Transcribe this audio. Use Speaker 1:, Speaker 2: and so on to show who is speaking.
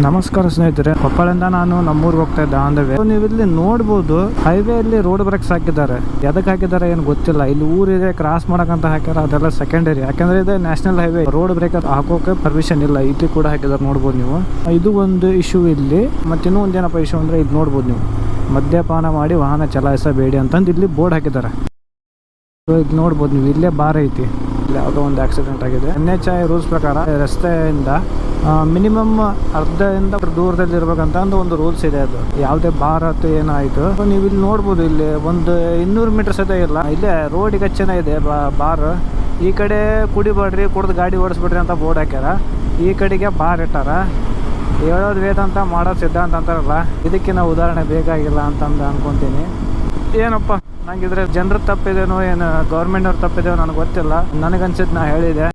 Speaker 1: ನಮಸ್ಕಾರ ಸ್ನೇಹಿತರೆ, ಕೊಪ್ಪಳಿಂದ ನಾನು ನಮ್ಮೂರಿಗೆ ಹೋಗ್ತಾ ಇದ್ದೆ ಆನ್ ದ ವೇ. ನೀವು ಇಲ್ಲಿ ನೋಡ್ಬೋದು, ಹೈವೇ ಅಲ್ಲಿ ರೋಡ್ ಬ್ರೇಕ್ಸ್ ಹಾಕಿದ್ದಾರೆ. ಎದಕ್ಕೆ ಹಾಕಿದ್ದಾರೆ ಏನು ಗೊತ್ತಿಲ್ಲ. ಇಲ್ಲಿ ಊರಿದೆ, ಕ್ರಾಸ್ ಮಾಡಕಂತ ಹಾಕ್ಯಾರ, ಅದೆಲ್ಲ ಸೆಕೆಂಡರಿ. ಯಾಕಂದ್ರೆ ಇದು ನ್ಯಾಷನಲ್ ಹೈವೇ, ರೋಡ್ ಬ್ರೇಕ್ ಹಾಕೋಕೆ ಪರ್ಮಿಷನ್ ಇಲ್ಲ. ಇಲ್ಲಿ ಕೂಡ ಹಾಕಿದ್ದಾರೆ, ನೋಡ್ಬೋದು ನೀವು. ಇದು ಒಂದು ಇಶ್ಯೂ ಇಲ್ಲಿ. ಮತ್ತೆ ಇನ್ನೂ ಒಂದೇನಪ್ಪ ಇಶ್ಯೂ ಅಂದ್ರೆ ಇದು ನೋಡ್ಬೋದು ನೀವು, ಮದ್ಯಪಾನ ಮಾಡಿ ವಾಹನ ಚಲಾಯಿಸಬೇಡಿ ಅಂತಂದು ಇಲ್ಲಿ ಬೋರ್ಡ್ ಹಾಕಿದ್ದಾರೆ. ಇದು ನೋಡ್ಬೋದು ನೀವು, ಇಲ್ಲೇ ಬಾರ್ ಐತಿ. ಇಲ್ಲಿ ಯಾವುದೋ ಒಂದು ಆಕ್ಸಿಡೆಂಟ್ ಆಗಿದೆ. NHAI ರೂಲ್ಸ್ ಪ್ರಕಾರ ರಸ್ತೆಯಿಂದ ಮಿನಿಮಮ್ ಅರ್ಧದಿಂದ ದೂರದಲ್ಲಿ ಇರ್ಬೇಕಂತ ಒಂದು ರೂಲ್ಸ್ ಇದೆ. ಅದು ಯಾವುದೇ ಬಾರ್ ಅಥವಾ ಏನಾಯ್ತು, ನೀವು ಇಲ್ಲಿ ನೋಡ್ಬೋದು, ಇಲ್ಲಿ ಒಂದು 200 ಮೀಟರ್ ಸತ ಇಲ್ಲ. ಇಲ್ಲೇ ರೋಡಿಗೆ ಹಚ್ಚನ ಇದೆ ಬಾರ್. ಈ ಕಡೆ ಕುಡಿಬೇಡ್ರಿ, ಕುಡ್ದು ಗಾಡಿ ಓಡಿಸ್ಬಿಡ್ರಿ ಅಂತ ಬೋರ್ಡ್ ಹಾಕ್ಯಾರ. ಈ ಕಡೆಗೆ ಬಾರ್ ಇಟ್ಟಾರ. ಹೇಳೋದು ವೇದಾಂತ, ಮಾಡೋದು ಸಿದ್ಧಾಂತ ಅಂತಾರಲ್ಲ, ಇದಕ್ಕಿನ್ನ ಉದಾಹರಣೆ ಬೇಕಾಗಿಲ್ಲ ಅಂತಂದು ಅನ್ಕೊಂತೀನಿ. ಏನಪ್ಪ, ನಂಗಿದ್ರೆ ಜನರ ತಪ್ಪಿದೇನೋ ಏನು ಗೌರ್ಮೆಂಟ್ ಅವ್ರ ತಪ್ಪಿದೇನೋ ನನಗೆ ಗೊತ್ತಿಲ್ಲ. ನನಗನ್ಸಿದ್ದು ನಾ ಹೇಳಿದೆ.